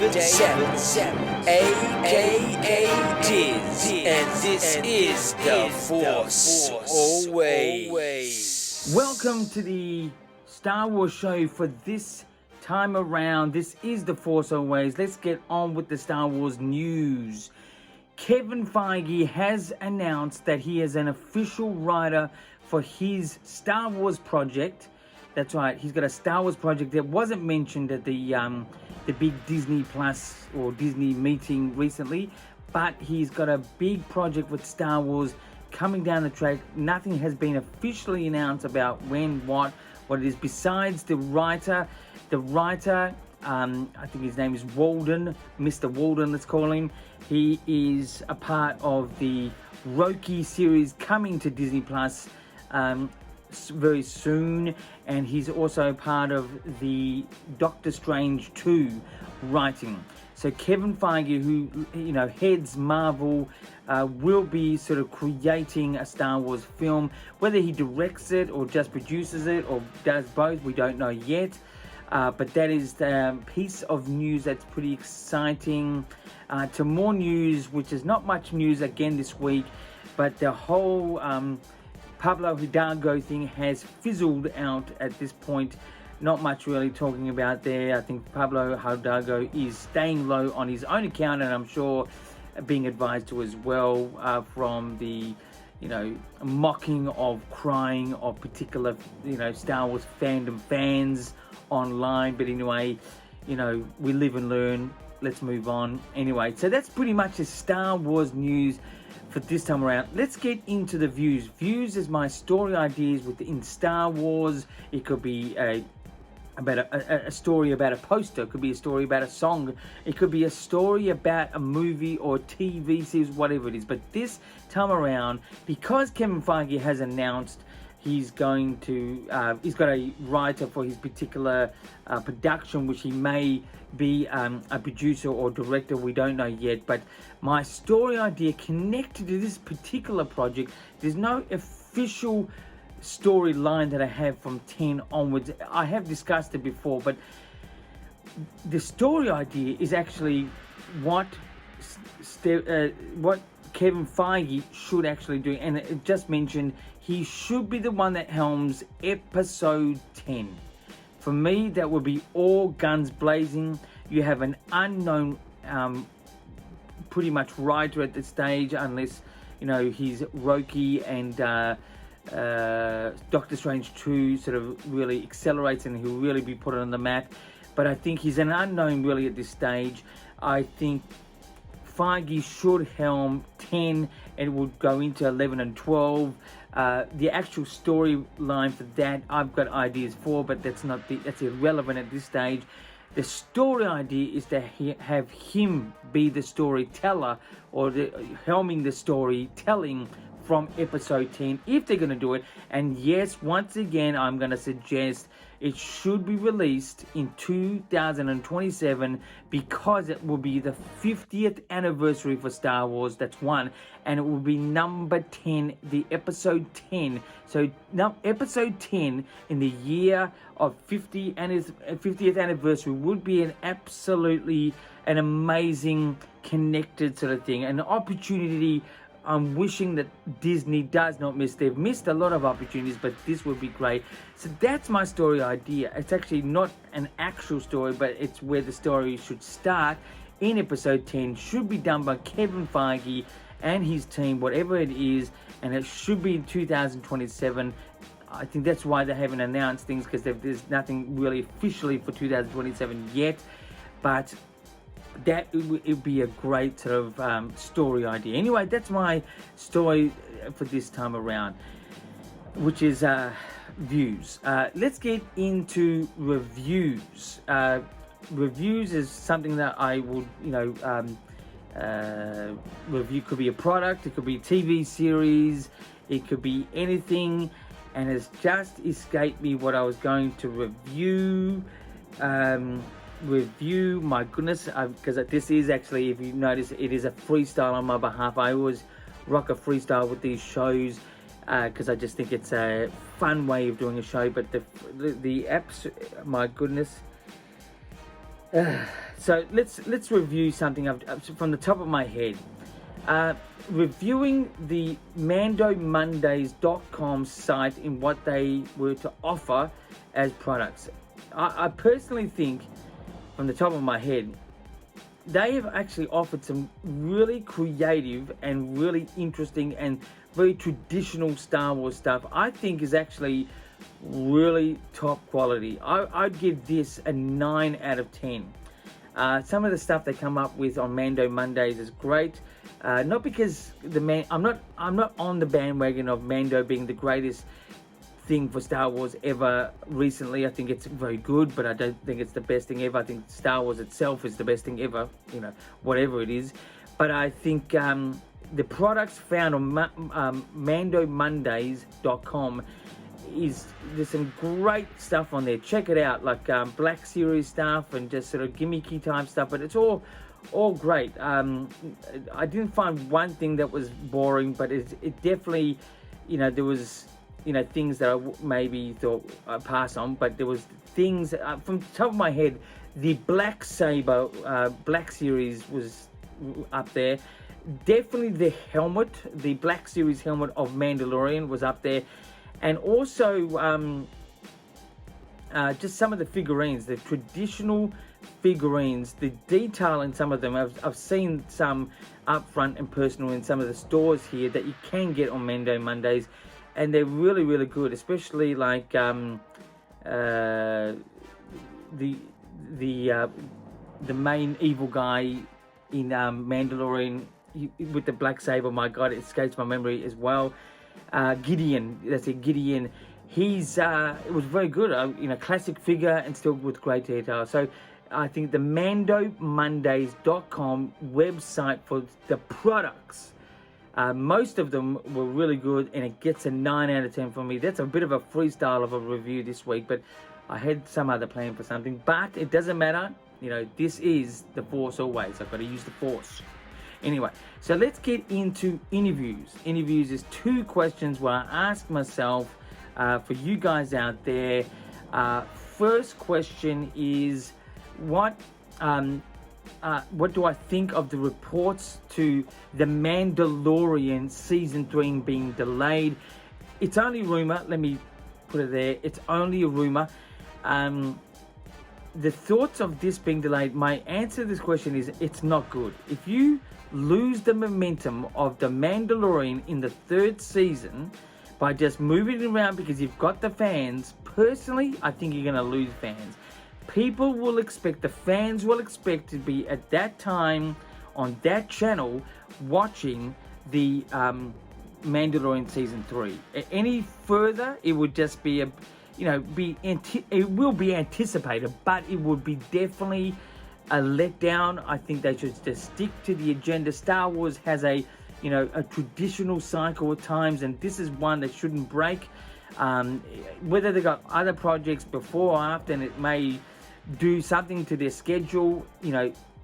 aka Diz, and this is the Force always. Welcome to the Star Wars show for this time around. This is the Force always. Let's get on with the Star Wars news. Kevin Feige has announced that he is an official writer for his Star Wars project. That's right, he's got a Star Wars project that wasn't mentioned at the big Disney Plus or Disney meeting recently, but he's got a big project with Star Wars coming down the track. Nothing has been officially announced about when, what it is, besides the writer. I think his name is Walden, Mr. Walden, let's call him. He is a part of the Loki series coming to Disney Plus very soon, and he's also part of the Doctor Strange 2 writing. So Kevin Feige, who heads Marvel, will be sort of creating a Star Wars film. Whether he directs it or just produces it or does both, we don't know yet. But that is the piece of news that's pretty exciting. To more news, which is not much news again this week, but the whole Pablo Hidalgo thing has fizzled out at this point. Not much really talking about there. I think Pablo Hidalgo is staying low on his own account, and I'm sure being advised to as well from the mocking of crying of particular Star Wars fandom fans online. But anyway, we live and learn. Let's move on. Anyway, so that's pretty much the Star Wars news for this time around. Let's get into the views. Views is my story ideas within Star Wars. It could be about a story about a poster. It could be a story about a song. It could be a story about a movie or TV series, whatever it is. But this time around, because Kevin Feige has announced he's going to, he's got a writer for his particular production, which he may be a producer or director, we don't know yet. But my story idea connected to this particular project, there's no official storyline that I have from 10 onwards. I have discussed it before, but the story idea is actually what Kevin Feige should actually do. And it just mentioned he should be the one that helms episode 10. For me, that would be all guns blazing. You have an unknown pretty much writer at this stage, unless he's Loki and Doctor Strange 2 sort of really accelerates and he'll really be put on the map. But I think he's an unknown really at this stage. I think Feige should helm 10 and it would go into 11 and 12. The actual storyline for that I've got ideas for, but that's irrelevant at this stage. The story idea is to have him be the storyteller or helming the storytelling from episode 10 if they're going to do it. And yes, once again, I'm going to suggest it should be released in 2027 because it will be the 50th anniversary for Star Wars. That's one. And it will be number 10, the episode 10. So now episode 10 in the year of 50th anniversary would be an amazing connected sort of thing, an opportunity. I'm wishing that Disney does not miss. They've missed a lot of opportunities, but this would be great. So that's my story idea. It's actually not an actual story, but it's where the story should start in episode 10. Should be done by Kevin Feige and his team, whatever it is, and it should be in 2027. I think that's why they haven't announced things, because there's nothing really officially for 2027 yet. But that it would be a great sort of story idea. Anyway, that's my story for this time around, which is views. Let's get into reviews. Reviews is something that I would, review. Could be a product, it could be a TV series, it could be anything, and it's just escaped me what I was going to review. My goodness, because this is actually, if you notice, it is a freestyle on my behalf. I always rock a freestyle with these shows because I just think it's a fun way of doing a show. But the apps, my goodness, So let's review something from the top of my head. Reviewing the MandoMondays.com site in what they were to offer as products. I personally think, from the top of my head, they have actually offered some really creative and really interesting and very traditional Star Wars stuff. I think is actually really top quality. I'd give this a 9 out of 10. Some of the stuff they come up with on Mando Mondays is great. Not because I'm not on the bandwagon of Mando being the greatest thing for Star Wars ever recently. I think it's very good, but I don't think it's the best thing ever. I think Star Wars itself is the best thing ever, whatever it is. But I think the products found on MandoMondays.com there's some great stuff on there. Check it out, like Black Series stuff and just sort of gimmicky type stuff, but it's all great. I didn't find one thing that was boring, but it definitely, there was things that I maybe thought I'd pass on, but there was things from the top of my head. The Black Saber Black Series was up there. Definitely the helmet, the Black Series helmet of Mandalorian was up there. And also just some of the figurines, the traditional figurines, the detail in some of them. I've seen some up front and personal in some of the stores here that you can get on Mando Mondays, and they're really, really good, especially like the main evil guy in Mandalorian with the Black Saber. My God, it escapes my memory as well. Gideon, that's it, Gideon. It was very good, classic figure and still with great detail. So I think the MandoMondays.com website for the products, most of them were really good, and it gets a 9 out of 10 for me. That's a bit of a freestyle of a review this week, but I had some other plan for something. But it doesn't matter, this is the Force always. I've got to use the Force. Anyway, so let's get into interviews. Interviews is 2 questions where I ask myself for you guys out there. First question is, what do I think of the reports to The Mandalorian Season 3 being delayed? It's only rumor. Let me put it there. It's only a rumor. The thoughts of this being delayed, my answer to this question is it's not good. If you lose the momentum of The Mandalorian in the 3rd season by just moving it around because you've got the fans, personally, I think you're going to lose fans. People will expect, the fans will expect to be at that time on that channel watching the Mandalorian Season 3. Any further, it would just be it will be anticipated, but it would be definitely a letdown. I think they should just stick to the agenda. Star Wars has a traditional cycle at times, and this is one that shouldn't break. Whether they got other projects before or after, and it may do something to their schedule.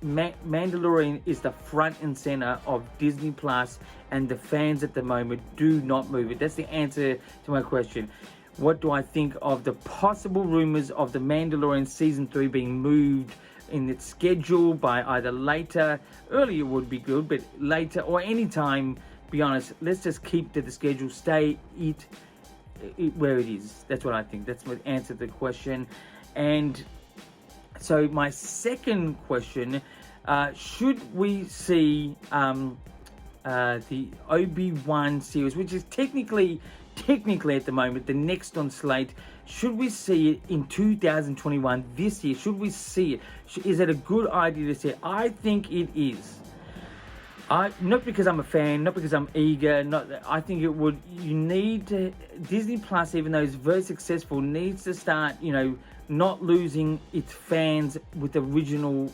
Mandalorian is the front and center of Disney Plus, and the fans at the moment do not move it. That's the answer to my question. What do I think of the possible rumors of The Mandalorian Season 3 being moved in its schedule by either later, earlier would be good, but later or any time, be honest, let's just keep to the schedule, stay it where it is. That's what I think. That's my answer to the question. And so my second question, should we see the Obi-Wan series, which is technically at the moment the next on slate, should we see it in 2021 this year? Should we see it? Is it a good idea to see it? I think it is. Not because I'm a fan, not because I'm eager, I think it would. You need to, Disney Plus, even though it's very successful, needs to start, not losing its fans with original,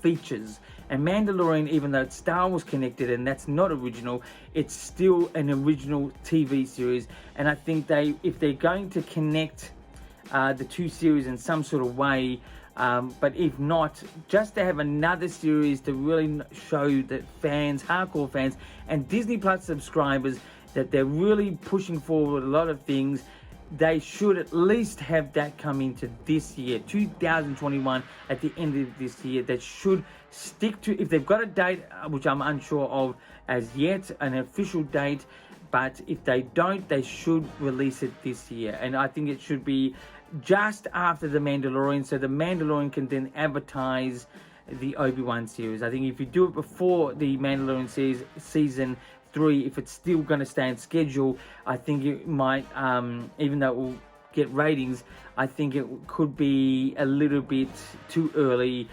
features. And Mandalorian, even though it's Star Wars connected and that's not original, it's still an original TV series. And I think if they're going to connect the 2 series in some sort of way, but if not, just to have another series to really show that fans, hardcore fans, and Disney Plus subscribers, that they're really pushing forward a lot of things. they should at least have that come into this year, 2021, at the end of this year. They should stick to, if they've got a date, which I'm unsure of as yet, an official date, but if they don't, they should release it this year. And I think it should be just after The Mandalorian, so The Mandalorian can then advertise the Obi-Wan series. I think if you do it before the Mandalorian series, season 3, if it's still going to stay on schedule, I think it might, even though it will get ratings, I think it could be a little bit too early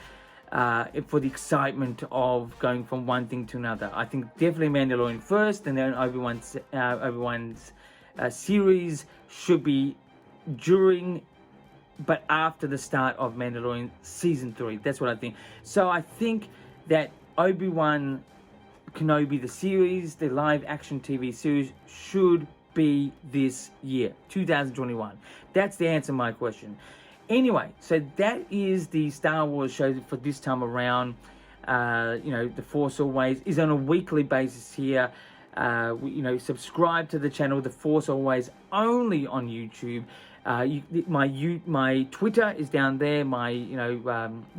for the excitement of going from one thing to another. I think definitely Mandalorian first, and then Obi-Wan's series should be during, but after the start of Mandalorian season 3. That's what I think. So I think that Obi-Wan Kenobi, the series, the live action TV series, should be this year, 2021. That's the answer to my question. Anyway, so that is the Star Wars show for this time around. The Force Always is on a weekly basis here. Subscribe to the channel, The Force Always, only on YouTube. My Twitter is down there. My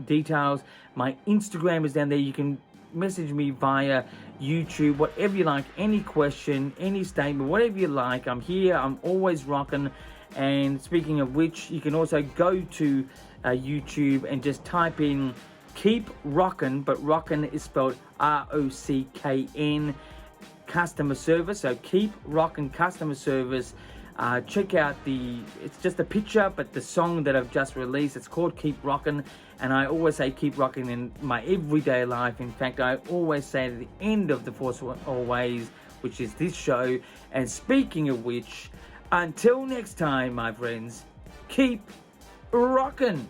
details. My Instagram is down there. You can message me via YouTube, whatever you like, any question, any statement, whatever you like. I'm here. I'm always rocking. And speaking of which, you can also go to YouTube and just type in Keep Rockin', but Rockin' is spelled ROCKN, customer service. So Keep Rockin' customer service. Check out it's just a picture, but the song that I've just released, it's called Keep Rockin'. And I always say keep rocking in my everyday life. In fact, I always say at the end of The Force Always, which is this show. And speaking of which, until next time, my friends, keep rockin'.